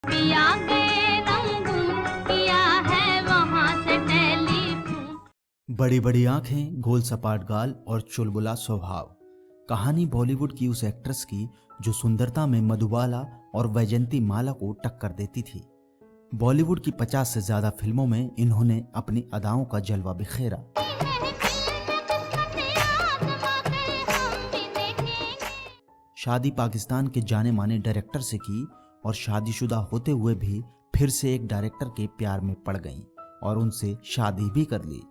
पिया के रंगून किया है वहाँ से टेलीफोन। बड़ी बड़ी आंखें, गोल सपाट गाल और चुलबुला स्वभाव। कहानी बॉलीवुड की उस एक्ट्रेस की जो सुंदरता में मधुबाला और वैजंती माला को टक्कर देती थी। बॉलीवुड की 50 से ज्यादा फिल्मों में इन्होंने अपनी अदाओं का जलवा बिखेरा। शादी पाकिस्तान के जाने माने डायरेक्टर से की और शादीशुदा होते हुए भी फिर से एक डायरेक्टर के प्यार में पड़ गईं और उनसे शादी भी कर ली।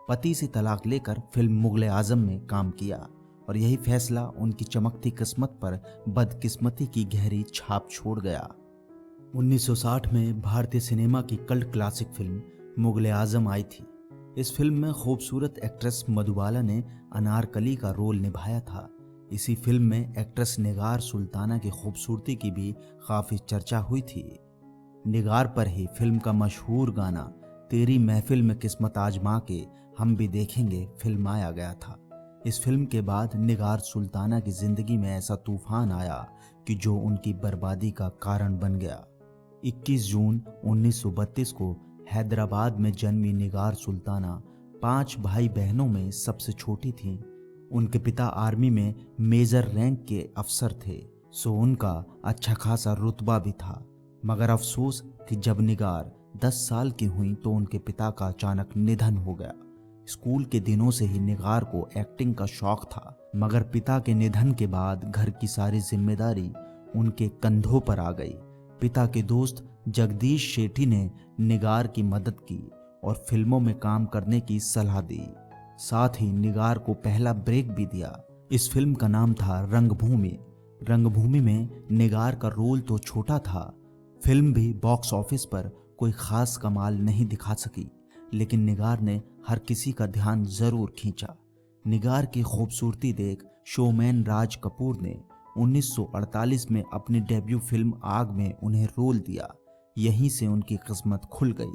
पति से तलाक लेकर फिल्म मुगले आजम में काम किया और यही फैसला उनकी चमकती किस्मत पर बदकिस्मती की गहरी छाप छोड़ गया। 1960 में भारतीय सिनेमा की कल्ट क्लासिक फिल्म मुगले आजम आई थी। इस फिल्म में खूबसूरत एक्ट्रेस मधुबाला ने अनारकली का रोल निभाया था। इसी फिल्म में एक्ट्रेस निगार सुल्ताना की खूबसूरती की भी काफी चर्चा हुई थी। निगार पर ही फिल्म का मशहूर गाना तेरी महफिल में किस्मत आजमा के हम भी देखेंगे फिल्माया गया था। इस फिल्म के बाद निगार सुल्ताना की जिंदगी में ऐसा तूफान आया कि जो उनकी बर्बादी का कारण बन गया। 21 जून 1932 को हैदराबाद में जन्मी निगार सुल्ताना 5 भाई बहनों में सबसे छोटी थीं। उनके पिता आर्मी में मेजर रैंक के अफसर थे, सो उनका अच्छा खासा रुतबा भी था। मगर अफसोस कि जब निगार 10 साल की हुई तो उनके पिता का अचानक निधन हो गया। स्कूल के दिनों से ही निगार को एक्टिंग का शौक था, मगर पिता के निधन के बाद घर की सारी जिम्मेदारी उनके कंधों पर आ गई। पिता के दोस्त जगदीश शेट्टी ने निगार की मदद की और फिल्मों में काम करने की सलाह दी। साथ ही निगार को पहला ब्रेक भी दिया। इस फिल्म का नाम था रंगभूमि। रंगभूमि में निगार का रोल तो छोटा था। फिल्म भी बॉक्स ऑफिस पर कोई खास कमाल नहीं दिखा सकी, लेकिन निगार ने हर किसी का ध्यान जरूर खींचा। निगार की खूबसूरती देख शोमैन राज कपूर ने 1948 में अपनी डेब्यू फिल्म आग में उन्हें रोल दिया। यहीं से उनकी किस्मत खुल गई।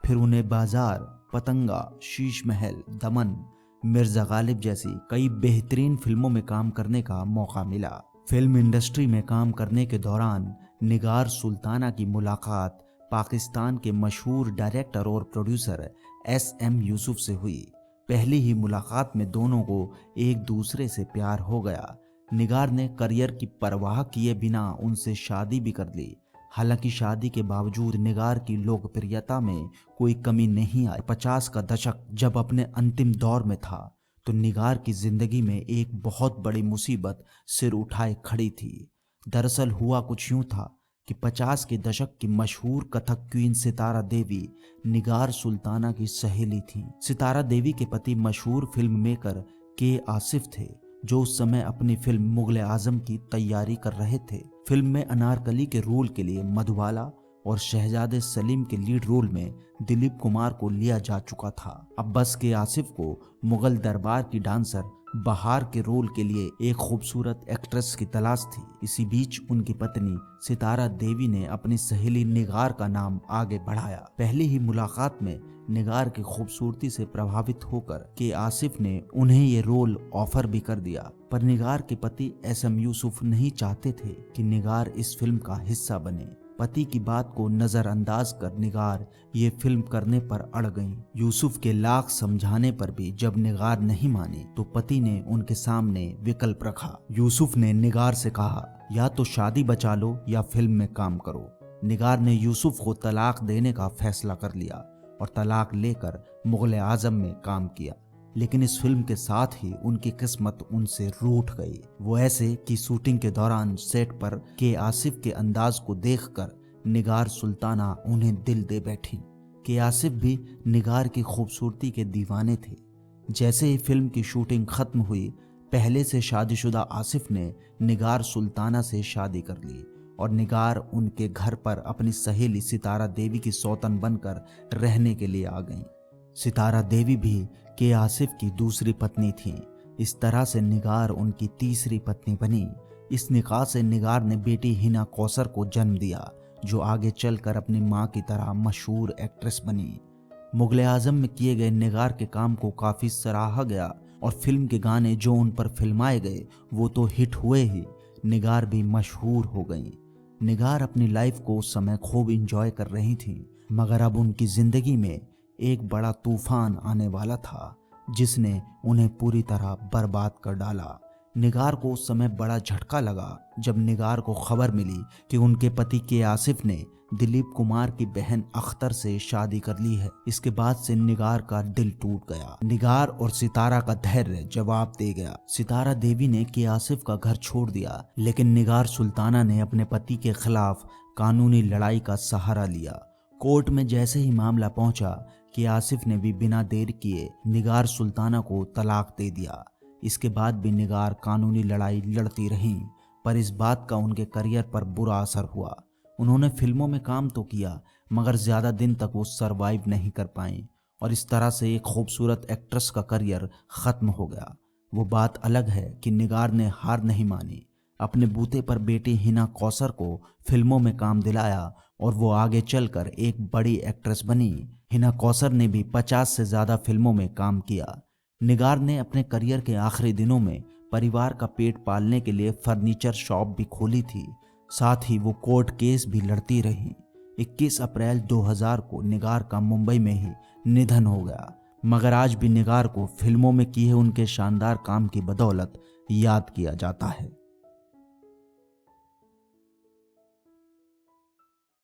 फिर उन्हें बाजार, पतंगा, शीश महल, दमन, मिर्जा गालिब जैसी कई बेहतरीन फिल्मों में काम करने का मौका मिला। फिल्म इंडस्ट्री में काम करने के दौरान निगार सुल्ताना की मुलाकात पाकिस्तान के मशहूर डायरेक्टर और प्रोड्यूसर SM यूसुफ से हुई। पहली ही मुलाकात में दोनों को एक दूसरे से प्यार हो गया। निगार ने करियर की परवाह किए बिना उनसे शादी भी कर ली। हालांकि शादी के बावजूद निगार की लोकप्रियता में कोई कमी नहीं आई। 50 का दशक जब अपने अंतिम दौर में था तो निगार की जिंदगी में एक बहुत बड़ी मुसीबत सिर उठाए खड़ी थी। दरअसल हुआ कुछ यूं था कि 50 के दशक की मशहूर कथक क्वीन सितारा देवी निगार सुल्ताना की सहेली थी। सितारा देवी के पति मशहूर फिल्म मेकर के आसिफ थे, जो उस समय अपनी फिल्म मुगले आजम की तैयारी कर रहे थे। फिल्म में अनारकली के रोल के लिए मधुबाला और शहजादे सलीम के लीड रोल में दिलीप कुमार को लिया जा चुका था। अब बस के आसिफ को मुगल दरबार की डांसर बहार के रोल के लिए एक खूबसूरत एक्ट्रेस की तलाश थी। इसी बीच उनकी पत्नी सितारा देवी ने अपनी सहेली निगार का नाम आगे बढ़ाया। पहली ही मुलाकात में निगार की खूबसूरती से प्रभावित होकर के आसिफ ने उन्हें ये रोल ऑफर भी कर दिया, पर निगार के पति SM यूसुफ नहीं चाहते थे कि निगार इस फिल्म का हिस्सा बने। पति की बात को नजरअंदाज कर निगार ये फिल्म करने पर अड़ गईं। यूसुफ के लाख समझाने पर भी जब निगार नहीं मानी तो पति ने उनके सामने विकल्प रखा। यूसुफ ने निगार से कहा, या तो शादी बचा लो या फिल्म में काम करो। निगार ने यूसुफ को तलाक देने का फैसला कर लिया और तलाक लेकर मुगले आजम में काम किया। लेकिन इस फिल्म के साथ ही उनकी किस्मत उनसे रूठ गई। वो ऐसे कि शूटिंग के दौरान सेट पर के आसिफ के अंदाज को देखकर निगार सुल्ताना उन्हें दिल दे बैठी। के आसिफ भी निगार की खूबसूरती के दीवाने थे। जैसे ही फिल्म की शूटिंग खत्म हुई, पहले से शादीशुदा आसिफ ने निगार सुल्ताना से शादी कर ली और निगार उनके घर पर अपनी सहेली सितारा देवी की सौतन बनकर रहने के लिए आ गईं। सितारा देवी भी के आसिफ की दूसरी पत्नी थी। इस तरह से निगार उनकी तीसरी पत्नी बनी। इस निकाह से निगार ने बेटी हिना कौसर को जन्म दिया, जो आगे चलकर अपनी मां की तरह मशहूर एक्ट्रेस बनी। मुगले आजम में किए गए निगार के काम को काफी सराहा गया और फिल्म के गाने जो उन पर फिल्माए गए वो तो हिट हुए ही, निगार भी मशहूर हो गईं। निगार अपनी लाइफ को उस समय खूब इंजॉय कर रही थी, मगर अब उनकी जिंदगी में एक बड़ा तूफान आने वाला था जिसने उन्हें पूरी तरह बर्बाद कर डाला। निगार को उस समय बड़ा झटका लगा जब निगार को खबर मिली कि उनके पति के आसिफ ने दिलीप कुमार की बहन अख्तर से शादी कर ली है। इसके बाद से निगार का दिल टूट गया। निगार और सितारा का धैर्य जवाब दे गया। सितारा देवी ने के आसिफ का घर छोड़ दिया, लेकिन निगार सुल्ताना ने अपने पति के खिलाफ कानूनी लड़ाई का सहारा लिया। कोर्ट में जैसे ही मामला पहुंचा कि आसिफ ने भी बिना देर किए निगार सुल्ताना को तलाक दे दिया। इसके बाद भी निगार कानूनी लड़ाई लड़ती रहीं, पर इस बात का उनके करियर पर बुरा असर हुआ। उन्होंने फिल्मों में काम तो किया, मगर ज़्यादा दिन तक वो सरवाइव नहीं कर पाईं और इस तरह से एक खूबसूरत एक्ट्रेस का करियर ख़त्म हो गया। वो बात अलग है कि निगार ने हार नहीं मानी, अपने बूते पर बेटी हिना कौसर को फिल्मों में काम दिलाया और वो आगे चलकर एक बड़ी एक्ट्रेस बनी। हिना कौसर ने भी 50 से ज़्यादा फिल्मों में काम किया। निगार ने अपने करियर के आखिरी दिनों में परिवार का पेट पालने के लिए फर्नीचर शॉप भी खोली थी। साथ ही वो कोर्ट केस भी लड़ती रहीं। 21 अप्रैल 2000 को निगार का मुंबई में ही निधन हो गया, मगर आज भी निगार को फिल्मों में किए उनके शानदार काम की बदौलत याद किया जाता है।